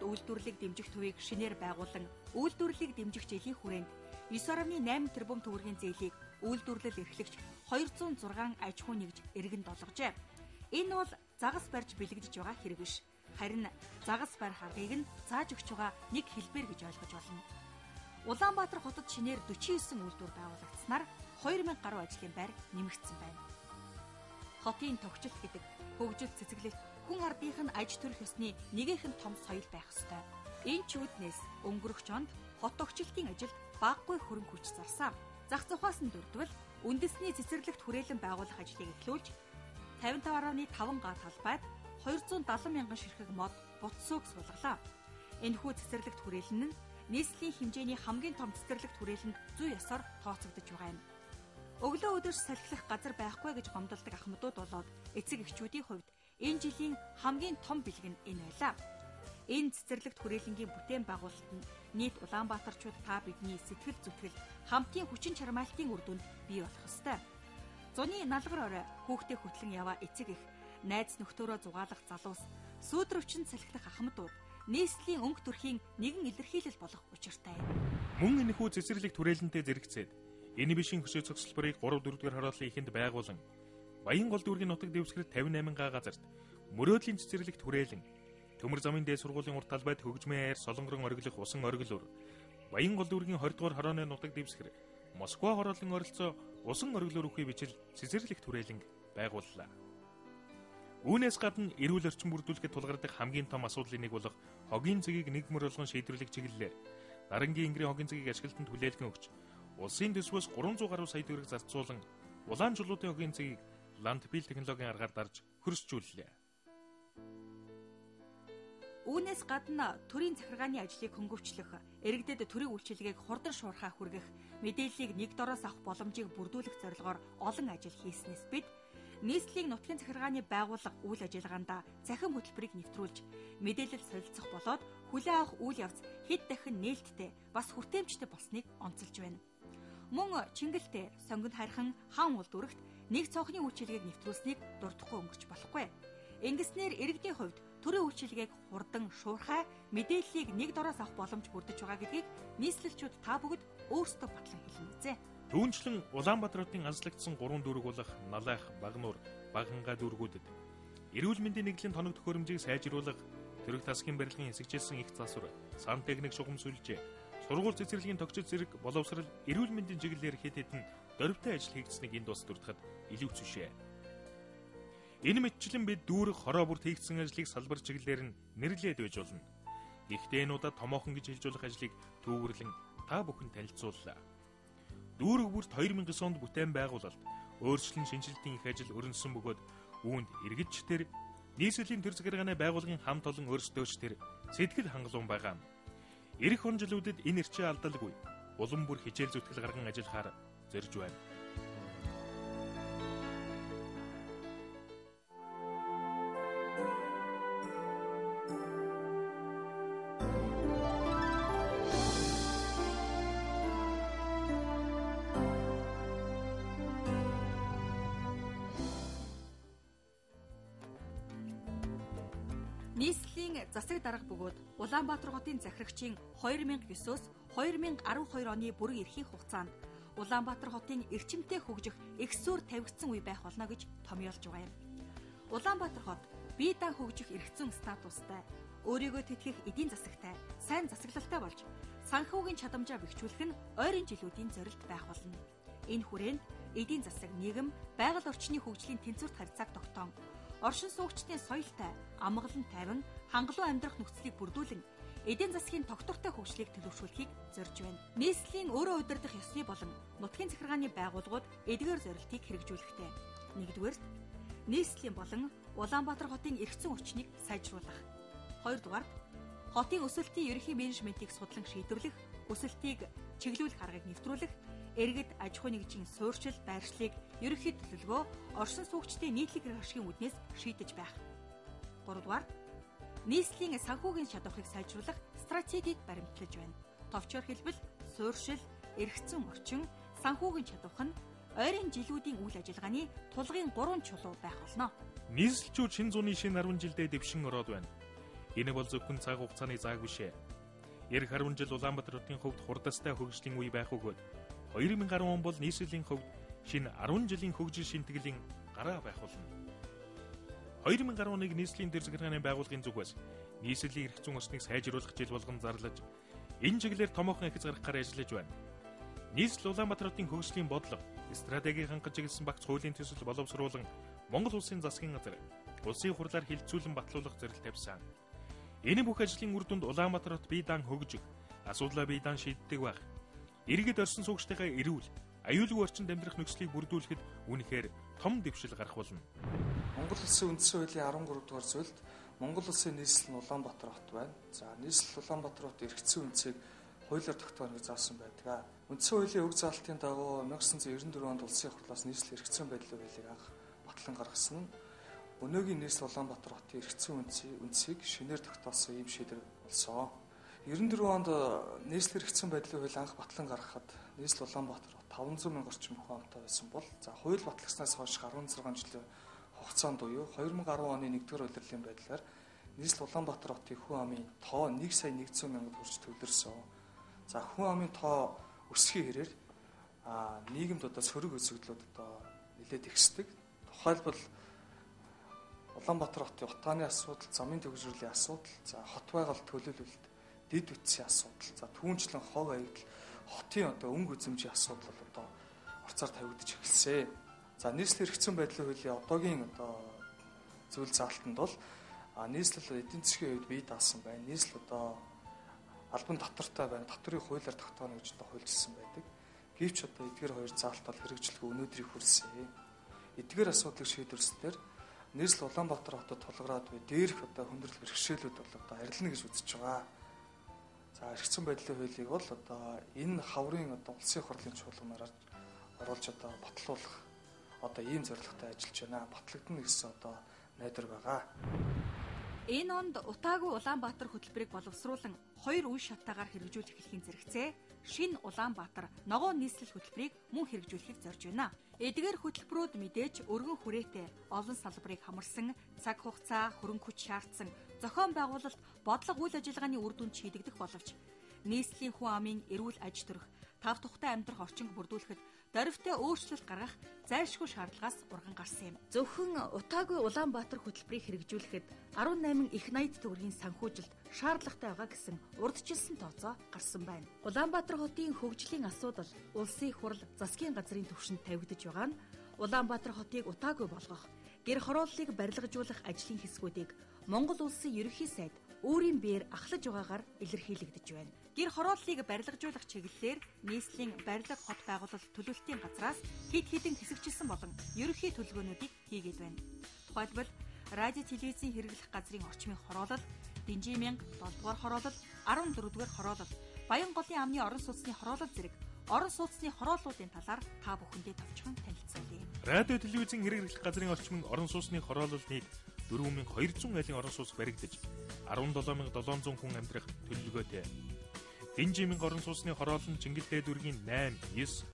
үйлдвэрлэлийг дэмжих төвийг шинээр байгуулан үйлдвэрлэлийг дэмжих жилийн хүрээнд 9.8 тэрбум төгрөгийн зээлийг үйлдвэрлэл эрхлэгч 206 аж ахуй нэгж эргэн долгожээ. Энэ бол загас барьж бэлэгдэж байгаа хэрэг биш. Харин загас барих аргыг нь зааж өгч байгаа нэг хэлбэр гэж ойлгож болно. Улаанбаатар хотод шинээр 49 үйлдвэр байгуулагдсанаар 2000 гаруй ажлын байр нэмэгдсэн байна. Хотын тогтчлт гэдэг хөгжил цэцэглэлт хүн ардынх нь аж төрөх ёсны нэгэн том соёл байх ёстой. Энэ ч үүднээс өнгөрөх онд хот тогтчлтын ажилд багагүй хөрөнгө хүч зарсан. Зах зугаас нь дурдвал үндэсний цэцэрлэгт хүрээлэн байгуулах ажлыг эхлүүлж 55.5 га талбайд 270 мянган ширхэг мод бутсууг суулгалаа. Энэхүү цэцэрлэгт хүрээлэн нь нийслэлийн хэмжээний хамгийн том цэцэрлэгт хүрээлэнд зүй ёсоор тооцогдож байгаа юм. Өглөө өдөрч салхилах газар байхгүй гэж гомдолдог ахмадууд болоод эцэг эхчүүдийн хувьд энэ жилийн хамгийн том бэлэг нь энэ байлаа. Энэ цэцэрлэгт хүрээлэнгийн бүтээн байгуулалтанд нийт Улаанбаатарчууд та бидний сэтгэл зүтгэл хамтын хүчин чармаалтын үр дүнд бий болох ёстой. Зуны налгар орой хүүхдээ хөтлөн яваа эцэг эх, найз нөхдөөрөө зугаалах залуус, сүйдрөвчин салхилах ахмадууд нийслэлийн өнгө төрхийн нэгэн илэрхийлэл болох учиртай. Мөн энэхүү цэцэрлэгт хүрээлэнтэй зэрэгцээд энэ бишийн хөшөө цогцлборыг 3-4 дугаар хорооллын эхэнд байгуулан Баянгол дүүргийн нутаг дэвсгэр 58 га газарт мөрөөдлийн цэцэрлэгт хүрээлэн Төмөр замын дээд сургуулийн урт талбайд хөгжмийн аяар солонгорон ориглох усан ориглуур Баянгол дүүргийн 20 дугаар хорооны нутаг дэвсгэр Москва хорооллын оролцоо усан ориглуур үхий бичил цэцэрлэгт хүрээлэн байгууллаа. Үүнээс гадна эрүүл орчин бүрдүүлэхэд тулгардаг хамгийн том асуудлын нэг болох хогийн цэгийг нэг мөр болгон шийдвэрлэх чиглэлээр Нарангийн Ингрийн хогийн цэгийг ашиглалтанд хүлээлгэн өгч улсын төсвөөс 300 гаруй сая төгрөг зарцуулан улаан жуулуудын хогийн цэгийг ландпил технологийн аргаар дарж хөрсчүүллээ. Үүнээс гадна төрийн захиргааны ажлыг хөнгөвчлөх, иргэдэд төрийн үйлчилгээг хурдан шуурхай хүргэх, мэдээллийг нэг дороос авах боломжийг бүрдүүлэх зорилгоор олон ажил хийснээс бид нийслэлийн нутгийн захиргааны байгууллага үйл ажиллагаанд цахим хөтөлбөрийг нэвтрүүлж, мэдээлэл солилцох болоод хүлээн авах үйл явц хэд дахин нээлттэй бас хүртээмжтэй болсныг онцолж байна. Мөн Чингэлтэй сонгонд хайрхан хаан улдүрэгт нэг цонхны үйлчилгээг нэвтрүүлснийг дурдахгүй өнгөрч болохгүй. Ингэснээр иргэдийн хувьд төрийн үйлчилгээг хурдан шуурхай мэдээллийг нэг дороос авах боломж бүрдэж байгаа гэдгийг нийслэлчүүд та бүгд өөрсдөө батлан хэлнэ үзье. Түүнчлэн Улаанбаатар хотын азлагдсан 3 дүүрэг болох Налайх, Багнуур, Баганга дүүргүүдэд эрүүл мэндийн нэгдлийн тоног төхөөрөмжийг сайжруулах, төрөх тасгийн барилгын хэсэгчилсэн их засвар, сан техник шугам сүлжээ, сургууль цэцэрлэгийн тогтцол зэрэг боловсрал, эрүүл мэндийн чиглэлээр хэд хэдэн дөрвтэй ажил хийгдсэнийг энд бас дурдахад илүү зүшээ. Энэ мэтчлэн бид дүүрэг хороо бүрт хийгдсэн ажлыг салбар чиглэлээр нь нэрлээд байж болно. Гэхдээ энэ удаа томоохон гэж хэлж болох ажлыг төвөрлөн та бүхэн танилцууллаа. Дүүрэг бүрт 2009 онд бүтээн байгуулалт, өөрчлөлт шинжилтийн их ажил өрнөсөн бөгөөд үүнд иргэдчдэр нийслэлийн төр захиргааны байгууллагын хамт олон өөрсдөөчдэр сэтгэл хангалуун байгаа. Ирэх он жилүүдэд энэ эрчээ алдалгүй улам бүр хичээл зүтгэл гарган ажиллахаар зорж байна. Нийслэлийн засаг дарга бөгөөд Улаанбаатар хотын захирагчийн 2009-өөс 2012 оны бүрэн эрхийн хугацаанд Улаанбаатар хотын эрчимтэй хөгжих их суурь тавигдсан үе байх болно гэж томьёолж байгаа юм. Улаанбаатар хот бие даан хөгжих эрхцэн статустай, өөрийгөө тэтгэх эдийн засагтай, сайн засаглалтай болж санхүүгийн чадамжаа бэхжүүлэх нь ойрын жилүүдийн зорилт байх болно. Энэ хүрээнд эдийн засаг, нийгэм, байгаль орчны хөгжлийн тэнцвэрт харьцааг тогтоон оршин суугчдын соёлтой, амгалан тайван, хангалуун амьдрах нөхцөлийг бүрдүүлэн эдийн засгийн тогтвортой хөгжлийг төлөвшүүлэхийг зорж байна. Нийслэлийн өөрөө удирдах ёсны болон нутгийн захиргааны байгууллагууд эдгээр зорилтыг хэрэгжүүлэхтэй. Нэгдүгээрт нийслэлийн болон Улаанбаатар хотын эрхцэн хүчнийг сайжруулах. Хоёрдугаарт хотын өсөлтийн ерөнхий менежментийг судлан шийдвэрлэх, өсөлтийг чиглүүлэх аргыг нэвтрүүлэх, иргэд аж ахуй нэгжийн суурьшил, байршлыг ерөнхий төлөвлөгөө, оршин суугчдын нийтлэг эрх ашигын үүднээс шийдэж байх. Гуравдугаар нийслэлийн санхүүгийн чадварыг сайжруулах стратегийг баримтлаж байна. Товчоор хэлбэл суурьшил, эрхцэн орчин, санхүүгийн чадвар нь ойрын жилүүдийн үйл ажиллагааны тулгын 3 чулуу байх болно. Нийслэлчүүд шинэ зууны шинэ 10 жилдээ дэвшин ороод байна. Энэ бол зөвхөн цаг хугацааны зааг биш ээ. Эх 10 жил Улаанбаатар хотын хувьд хурдастай хөгжлийн үе байх бөгөөд 2010 он бол нийслэлийн хувьд шинэ 10 жилийн хөгжил шинтгэлийн гараа байх болно. 2010 оныг нийслэлийн дэр захиргааны байгууллагын зүгээс нийслэлийн эрх зүйн орчныг сайжруулах жил болгон зарлаж энэ чиглэлээр томоохон их заргахаар ажиллаж байна. Нийслэл Улаанбаатар хотын хөгжлийн бодлого, стратегийг хангаж чиглэсэн багц хуулийн төсөл боловсруулан Монгол улсын засгийн газар улсын хурлаар хилцүүлэн батлуулах зорилт тавьсан. Энэ бүх ажлын үр дүнд Улаанбаатар хот бие даан хөгжих, асуудлаа бие даан шийддэг байх. Иргэд орсон суугчдынхаа эрүүл, аюулгүй орчинд амьдрах нөхцөлийг бүрдүүлэхэд үнэхээр том дэвшил гарах болно. Монгол улсын үндсэн хуулийн 13 дугаар зүйлд Монгол улсын нийслэл нь Улаанбаатар хот байна. За нийслэл Улаанбаатар хот эрхцэн үнцийг хуулиар тогтооныг заасан байдаг. Үндсэн хуулийн өг заалтын дагуу 1994 онд улсын хурлаас нийслэл эрхцэн байдлын хуулийг анх батлан гаргасан нь өнөөгийн нийслэл Улаанбаатар хотын эрхцэн үнцийг шинээр тогтоосон ийм шийдвэр болсон. 94 онд нийслэл эрхцэн байдлын хуулийг анх батлан гаргахад нийслэл Улаанбаатар хот 500 мянган орчим хүн амтай байсан бол за хууль батлагснаас хойш 16 жилийн хугацаанд буюу 2010 оны 1-р улирлын байдлаар нийслэл Улаанбаатар хотын хүн амын тоо 1,100,000 мянгад хүрч төвлөрсөн. За хүн амын тоо өсөхийн хэрээр нийгэмд одоо сөрөг өсөгдлүүд одоо нэлээд ихсдэг. Тухайлбал Улаанбаатар хотын утааны асуудал, замын төгжрөлийн асуудал, за хот байгаль төлөвлөлт, дэд үтсийн асуудал, за түүнчлэн хов аягдал, хотын одоо өнгө үзэмжийн асуудал бол одоо орцоор тавигдж эхэлсэн. За нийслэл эрхцэн байдлын хуулийн одоогийн одоо зүйл заалтанд бол нийслэл эдийн засгийн хувьд бие даасан байна. Нийслэл одоо албан татвартай байна. Татврын хуулиар тогтооно гэж одоо хуульчилсан байдаг. Гэвч одоо эдгээр хоёр заалт бол хэрэгжлэхгүй өнөөдрийг хүрсэн. Эдгээр асуудлыг шийдвэрлэснээр нийслэл Улаанбаатар хотод тулгараад буй дээрх одоо хүндрэл бэрхшээлүүд бол одоо арилна гэж үзэж байгаа. За эрхцэн байдлын хуулийг бол одоо энэ хаврын одоо улсын хурлын чуулганаар оруулж одоо батлуулах одоо ийм зорилготой ажиллаж байна. Батлагдана гэсэн одоо найдар байгаа. Энэ онд Утаагүй Улаанбаатар хөтөлбөрийг боловсруулан 2 үе шатаагаар хэрэгжүүлэх эхлэхийн зэрэгцээ шинэ Улаанбаатар ногоон нийслэл хөтөлбөрийг мөн хэрэгжүүлэхийг зорж байна. Эдгээр хөтөлбөрүүд мэдээж өргөн хүрээтэй олон салбарыг хамарсан, цаг хугацаа, хөрөнгө хүч шаардсан, зохион байгуулалт, бодлого үйл ажиллагааны үр дүнд шийдэгдэх боловч нийслэлийн хүн амын эрүүл аж төрөх, тав тухтай амьдрах орчинг бүрдүүлэхэд дорвитой өөрчлөлт гаргах зайлшгүй шаардлагаас урган гарсан юм. Зөвхөн Утаагүй Улаанбаатар хөтөлбөрийг хэрэгжүүлэхэд 18 их 80 төгрөгийн санхүүжилт шаардлагатай байгаа гэсэн урдчилсан тооцоо гарсан байна. Улаанбаатар хотын хөгжлийн асуудал улсын хурл засгийн газрын түвшинд тавигдж байгаа нь Улаанбаатар хотыг Утаагүй болгох, гэр хорооллыг барилгажуулах ажлын хэсгүүдийг Монгол улсын ерөнхий сайд өөрийн биеэр ахлаж байгаагаар илэрхийлэгдэж байна. Гэр хорооллыг барилгажуулах чиглэлээр нийслэлийн барилга хот байгуулалт төлөвлөлтийн газраас хэд хэдэн хэсэгчилсэн болон ерөнхий төлөвлөгөөнүүдийг хийгээд байна. Тухайлбал радио телевизийн хэрэглэх газрын орчмын хороолол, Дэнжи мянга 7-дугаар хороолол, 14-дугаар хороолол, Баянголын амны орон сууцны хороолол зэрэг орон сууцны хорооллуудын талаар та бүхэндээ товчхон танилцуулъя. Радио телевизийн хэрэглэх газрын орчмын орон сууцны хороолол нийт 4200 айлын орон сууц баригдаж 17700 хүн амьдрах төлөвлөгөөтэй. Дэнжи мянга орон сууцны хороолол нь Чингэлтэй дүүргийн 8, 9,